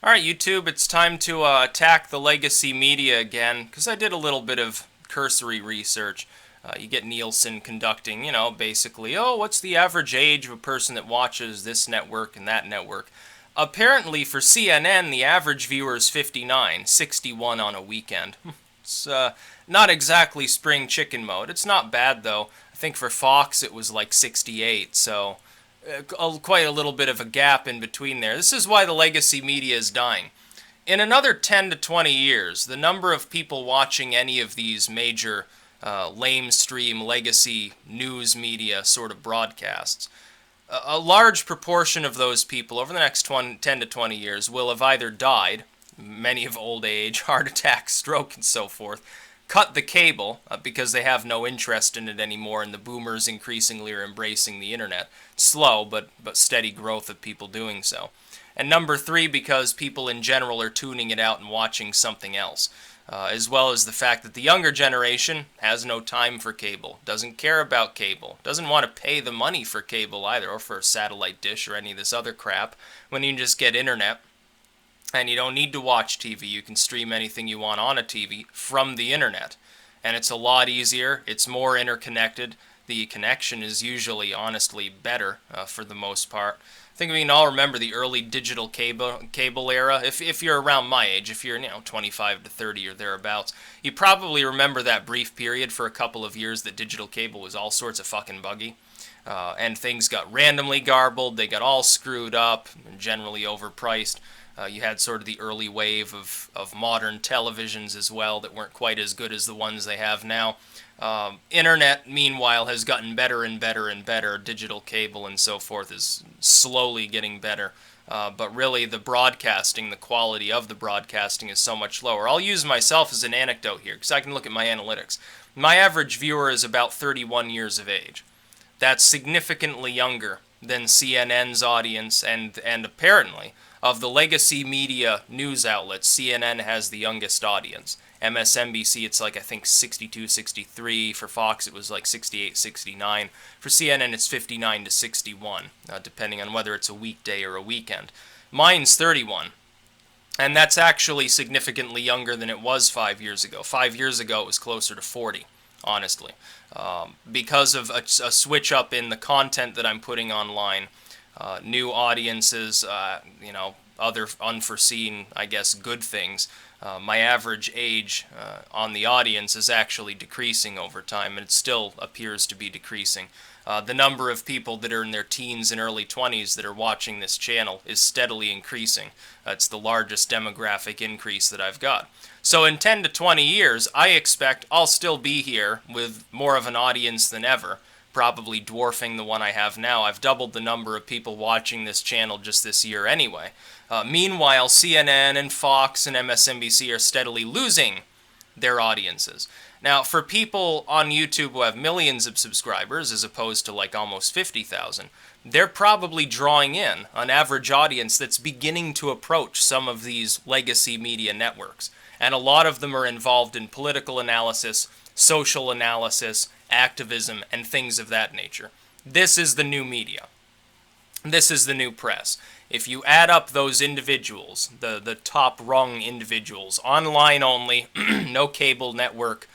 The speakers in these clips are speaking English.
Alright, YouTube, it's time to attack the legacy media again, because I did a little bit of cursory research. You get Nielsen conducting, basically, oh, what's the average age of a person that watches this network and that network? Apparently, for CNN, the average viewer is 59, 61 on a weekend. It's not exactly spring chicken mode. It's not bad, though. I think for Fox it was like 68, so quite a little bit of a gap in between there. This is why the legacy media is dying. In another 10 to 20 years, the number of people watching any of these major lamestream legacy news media sort of broadcasts, a large proportion of those people over the next 10 to 20 years will have either died, many of old age, heart attack, stroke, and so forth, cut the cable because they have no interest in it anymore, and the boomers increasingly are embracing the internet. Slow, but steady growth of people doing so. And number three, because people in general are tuning it out and watching something else. As well as the fact that the younger generation has no time for cable, doesn't care about cable, doesn't want to pay the money for cable either, or for a satellite dish or any of this other crap, when you can just get internet. And you don't need to watch TV. You can stream anything you want on a TV from the internet. And it's a lot easier. It's more interconnected. The connection is usually, honestly, better for the most part. I think we can all remember the early digital cable era. If you're around my age, if you're 25 to 30 or thereabouts, you probably remember that brief period for a couple of years that digital cable was all sorts of fucking buggy. And things got randomly garbled, they got all screwed up, and generally overpriced. You had sort of the early wave of modern televisions as well that weren't quite as good as the ones they have now. Internet, meanwhile, has gotten better and better and better. Digital cable and so forth is slowly getting better. But really, the broadcasting, the quality of the broadcasting is so much lower. I'll use myself as an anecdote here, because I can look at my analytics. My average viewer is about 31 years of age. That's significantly younger than CNN's audience, and apparently, of the legacy media news outlets, CNN has the youngest audience. MSNBC, it's like, I think, 62, 63. For Fox, it was like 68, 69. For CNN, it's 59 to 61, depending on whether it's a weekday or a weekend. Mine's 31. And that's actually significantly younger than it was 5 years ago. 5 years ago, it was closer to 40, honestly. Because of a switch up in the content that I'm putting online, new audiences, other unforeseen, I guess, good things. My average age on the audience is actually decreasing over time, and it still appears to be decreasing. The number of people that are in their teens and early 20s that are watching this channel is steadily increasing. It's the largest demographic increase that I've got. So in 10 to 20 years, I expect I'll still be here with more of an audience than ever, probably dwarfing the one I have now. I've doubled the number of people watching this channel just this year anyway. Meanwhile, CNN and Fox and MSNBC are steadily losing their audiences. Now, for people on YouTube who have millions of subscribers, as opposed to like almost 50,000, they're probably drawing in an average audience that's beginning to approach some of these legacy media networks. And a lot of them are involved in political analysis, social analysis, activism, and things of that nature. This is the new media. This is the new press. If you add up those individuals, the top rung individuals, online only, no cable network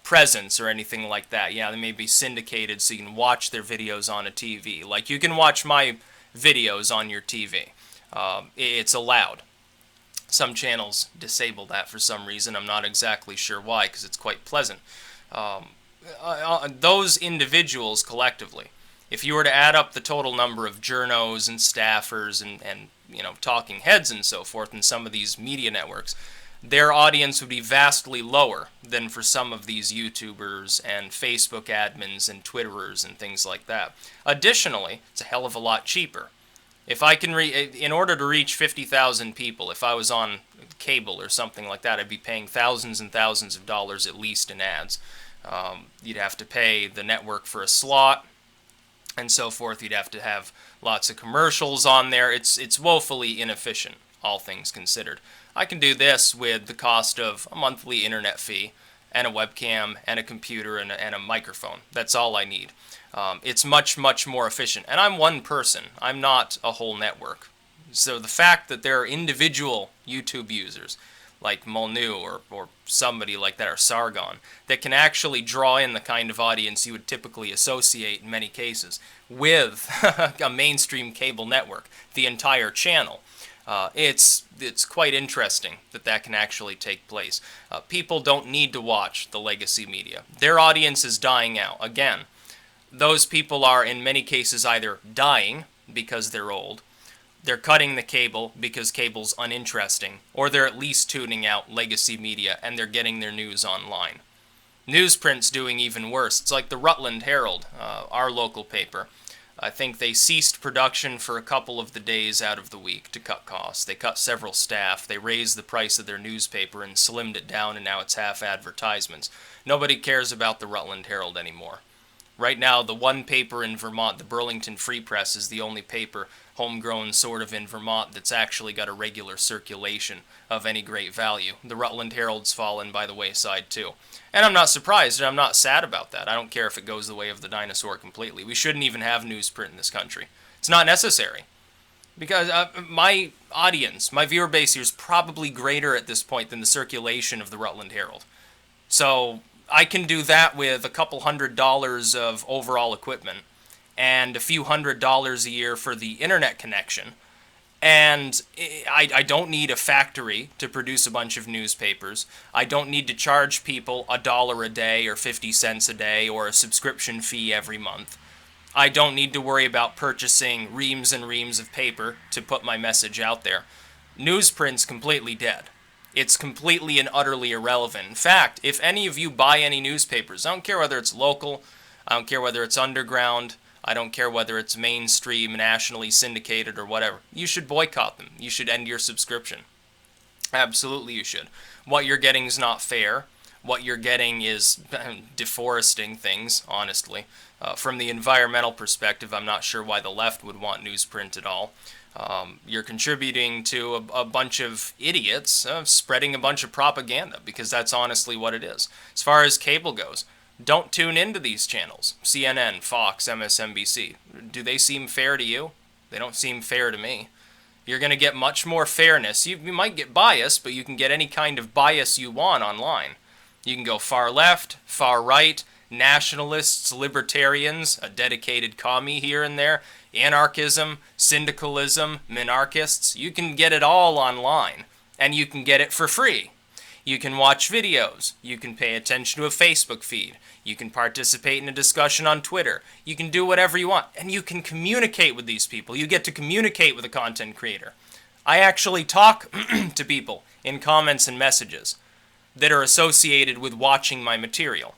presence or anything like that. Yeah, they may be syndicated so you can watch their videos on a TV. Like you can watch my videos on your TV. It's allowed. Some channels disable that for some reason. I'm not exactly sure why, because it's quite pleasant. Those individuals collectively, if you were to add up the total number of journos and staffers and talking heads and so forth in some of these media networks, their audience would be vastly lower than for some of these YouTubers and Facebook admins and Twitterers and things like that. Additionally, it's a hell of a lot cheaper. If I can in order to reach 50,000 people, if I was on cable or something like that, I'd be paying thousands and thousands of dollars at least in ads. You'd have to pay the network for a slot and so forth. You'd have to have lots of commercials on there. It's woefully inefficient, all things considered. I can do this with the cost of a monthly internet fee and a webcam and a computer and a microphone. That's all I need. It's much, much more efficient. And I'm one person. I'm not a whole network. So the fact that there are individual YouTube users like Molnu or somebody like that, or Sargon, that can actually draw in the kind of audience you would typically associate in many cases with a mainstream cable network, the entire channel. It's quite interesting that that can actually take place. People don't need to watch the legacy media. Their audience is dying out. Again, those people are in many cases either dying because they're old, they're cutting the cable because cable's uninteresting, or they're at least tuning out legacy media and they're getting their news online. Newsprint's doing even worse. It's like the Rutland Herald, our local paper. I think they ceased production for a couple of the days out of the week to cut costs. They cut several staff. They raised the price of their newspaper and slimmed it down, and now it's half advertisements. Nobody cares about the Rutland Herald anymore. Right now, the one paper in Vermont, the Burlington Free Press, is the only paper, homegrown sort of, in Vermont that's actually got a regular circulation of any great value. The Rutland Herald's fallen by the wayside too. And I'm not surprised, and I'm not sad about that. I don't care if it goes the way of the dinosaur completely. We shouldn't even have newsprint in this country. It's not necessary. Because my audience, my viewer base here is probably greater at this point than the circulation of the Rutland Herald. So I can do that with a couple $100 of overall equipment and a few $100s a year for the internet connection. And I don't need a factory to produce a bunch of newspapers. I don't need to charge people $1 a day or 50 cents a day or a subscription fee every month. I don't need to worry about purchasing reams and reams of paper to put my message out there. Newsprint's completely dead. It's completely and utterly irrelevant. In fact, if any of you buy any newspapers, I don't care whether it's local, I don't care whether it's underground, I don't care whether it's mainstream, nationally syndicated, or whatever, you should boycott them. You should end your subscription. Absolutely you should. What you're getting is not fair. What you're getting is deforesting things, honestly. From the environmental perspective, I'm not sure why the left would want newsprint at all. You're contributing to a bunch of idiots spreading a bunch of propaganda, because that's honestly what it is. As far as cable goes, don't tune into these channels. CNN, Fox, MSNBC. Do they seem fair to you? They don't seem fair to me. You're going to get much more fairness. You might get bias, but you can get any kind of bias you want online. You can go far left, far right, nationalists, libertarians, a dedicated commie here and there, anarchism, syndicalism, minarchists. You can get it all online, and you can get it for free. You can watch videos. You can pay attention to a Facebook feed. You can participate in a discussion on Twitter. You can do whatever you want, and you can communicate with these people. You get to communicate with a content creator. I actually talk to people in comments and messages that are associated with watching my material.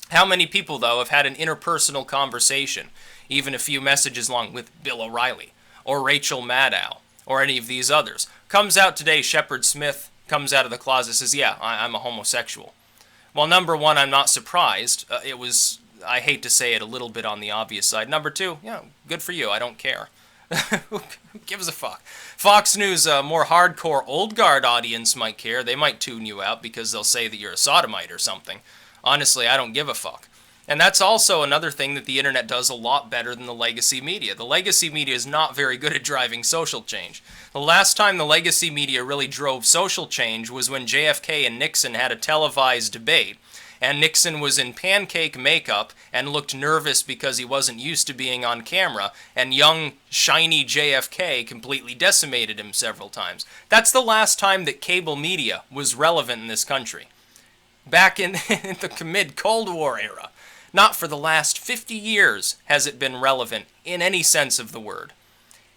How many people, though, have had an interpersonal conversation, even a few messages long, with Bill O'Reilly, or Rachel Maddow, or any of these others? Comes out today, Shepard Smith comes out of the closet, says, yeah, I'm a homosexual. Well, number one, I'm not surprised. It was, I hate to say it, a little bit on the obvious side. Number two, yeah, good for you, I don't care. Who gives a fuck? Fox News, a more hardcore old guard audience might care. They might tune you out because they'll say that you're a sodomite or something. Honestly, I don't give a fuck. And that's also another thing that the internet does a lot better than the legacy media. The legacy media is not very good at driving social change. The last time the legacy media really drove social change was when JFK and Nixon had a televised debate, and Nixon was in pancake makeup and looked nervous because he wasn't used to being on camera, and young, shiny JFK completely decimated him several times. That's the last time that cable media was relevant in this country. Back in the mid-Cold War era. Not for the last 50 years has it been relevant in any sense of the word.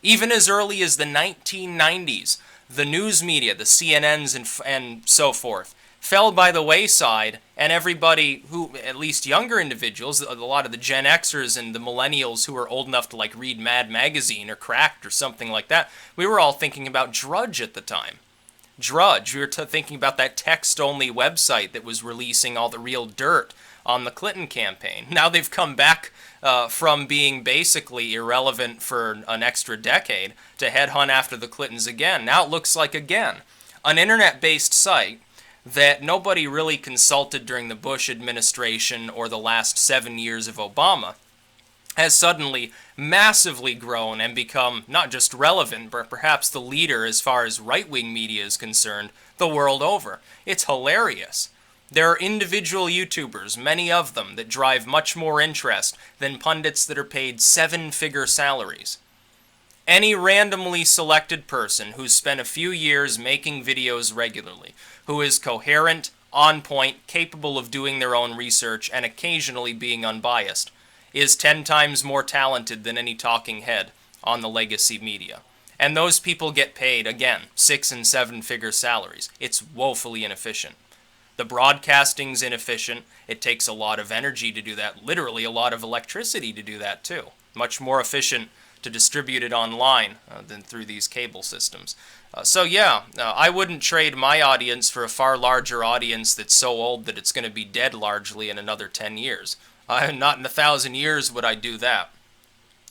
Even as early as the 1990s, the news media, the CNNs and so forth, fell by the wayside, and everybody who, at least younger individuals, a lot of the Gen Xers and the millennials who were old enough to like read Mad Magazine or Cracked or something like that, we were all thinking about Drudge at the time. Drudge, we were thinking about that text-only website that was releasing all the real dirt on the Clinton campaign. Now they've come back from being basically irrelevant for an extra decade to headhunt after the Clintons again. Now it looks like, again, an internet-based site that nobody really consulted during the Bush administration or the last 7 years of Obama has suddenly massively grown and become not just relevant, but perhaps the leader as far as right-wing media is concerned the world over. It's hilarious. There are individual YouTubers, many of them, that drive much more interest than pundits that are paid seven-figure salaries. Any randomly selected person who's spent a few years making videos regularly, who is coherent, on point, capable of doing their own research, and occasionally being unbiased, is 10 times more talented than any talking head on the legacy media. And those people get paid, again, 6- and 7-figure salaries. It's woefully inefficient. The broadcasting's inefficient. It takes a lot of energy to do that, literally a lot of electricity to do that too. Much more efficient to distribute it online than through these cable systems. I wouldn't trade my audience for a far larger audience that's so old that it's going to be dead largely in another 10 years. Not in 1,000 years would I do that,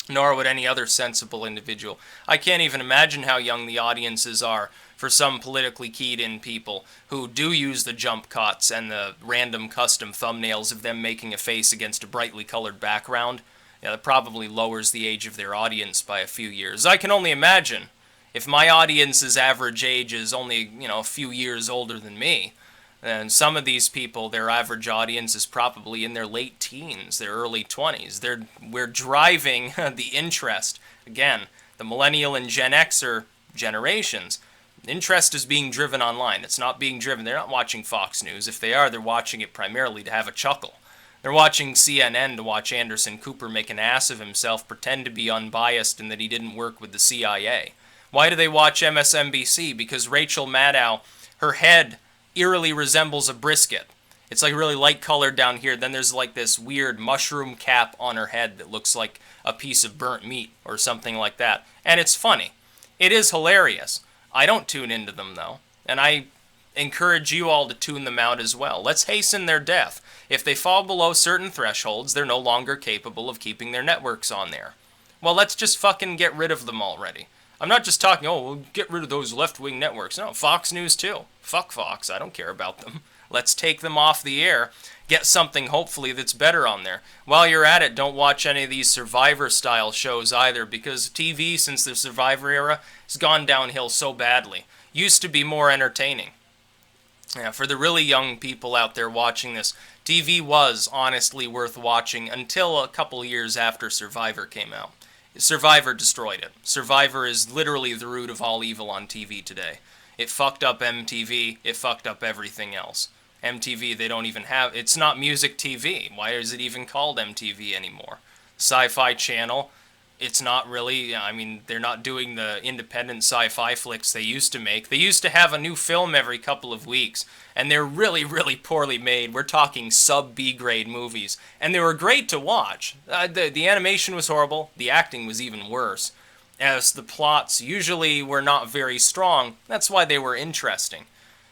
nor would any other sensible individual. I can't even imagine how young the audiences are for some politically keyed-in people who do use the jump cuts and the random custom thumbnails of them making a face against a brightly colored background. Yeah, that probably lowers the age of their audience by a few years. I can only imagine if my audience's average age is only, a few years older than me, and some of these people, their average audience is probably in their late teens, their early 20s. We're driving the interest. Again, the millennial and Gen Xer generations, interest is being driven online. It's not being driven. They're not watching Fox News. If they are, they're watching it primarily to have a chuckle. They're watching CNN to watch Anderson Cooper make an ass of himself, pretend to be unbiased and that he didn't work with the CIA. Why do they watch MSNBC? Because Rachel Maddow, her head eerily resembles a brisket. It's like really light colored down here. Then there's like this weird mushroom cap on her head that looks like a piece of burnt meat or something like that. And it's funny. It is hilarious. I don't tune into them though. And I encourage you all to tune them out as well. Let's hasten their death. If they fall below certain thresholds, they're no longer capable of keeping their networks on there. Well, let's just fucking get rid of them already. I'm not just talking, we'll get rid of those left-wing networks. No, Fox News too. Fuck Fox, I don't care about them. Let's take them off the air. Get something, hopefully, that's better on there. While you're at it, don't watch any of these Survivor-style shows either, because TV, since the Survivor era, has gone downhill so badly. Used to be more entertaining. Yeah, for the really young people out there watching this, TV was honestly worth watching until a couple years after Survivor came out. Survivor destroyed it. Survivor is literally the root of all evil on TV today. It fucked up MTV. It fucked up everything else. MTV, they don't even have... It's not music TV. Why is it even called MTV anymore? Sci-Fi Channel, it's not really... they're not doing the independent sci-fi flicks they used to make. They used to have a new film every couple of weeks, and they're really, really poorly made. We're talking sub-B-grade movies, and they were great to watch. The animation was horrible. The acting was even worse. As the plots usually were not very strong, that's why they were interesting.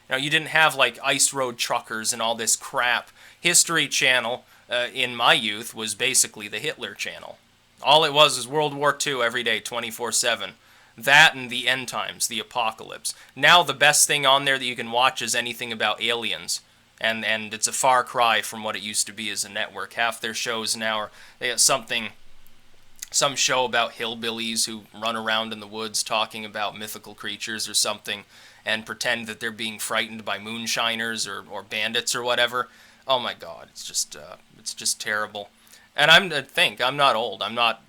You didn't have like Ice Road Truckers and all this crap. History Channel, in my youth, was basically the Hitler Channel. All it was World War II every day, 24/7. That and the end times, the apocalypse. Now the best thing on there that you can watch is anything about aliens. And it's a far cry from what it used to be as a network. Half their shows now are... They got some show about hillbillies who run around in the woods talking about mythical creatures or something and pretend that they're being frightened by moonshiners or bandits or whatever. Oh my god, it's just terrible. And I'm not old. I'm not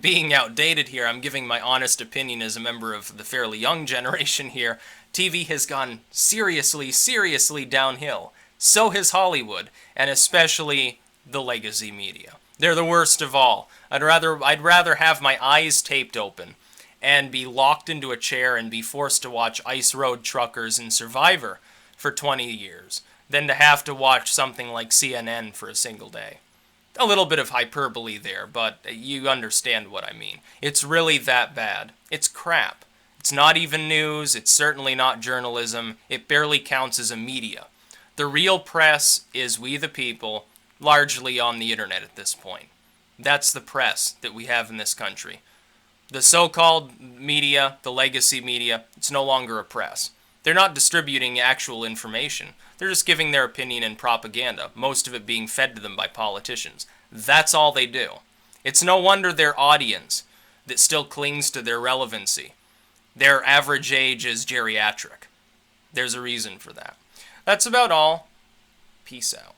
being outdated here. I'm giving my honest opinion as a member of the fairly young generation here. TV has gone seriously, seriously downhill. So has Hollywood, and especially the legacy media. They're the worst of all. I'd rather have my eyes taped open and be locked into a chair and be forced to watch Ice Road Truckers and Survivor for 20 years than to have to watch something like CNN for a single day. A little bit of hyperbole there, but you understand what I mean. It's really that bad. It's crap. It's not even news. It's certainly not journalism. It barely counts as a media. The real press is we the people, largely on the internet at this point. That's the press that we have in this country. The so-called media, the legacy media, it's no longer a press. They're not distributing actual information. They're just giving their opinion and propaganda, most of it being fed to them by politicians. That's all they do. It's no wonder their audience that still clings to their relevancy. Their average age is geriatric. There's a reason for that. That's about all. Peace out.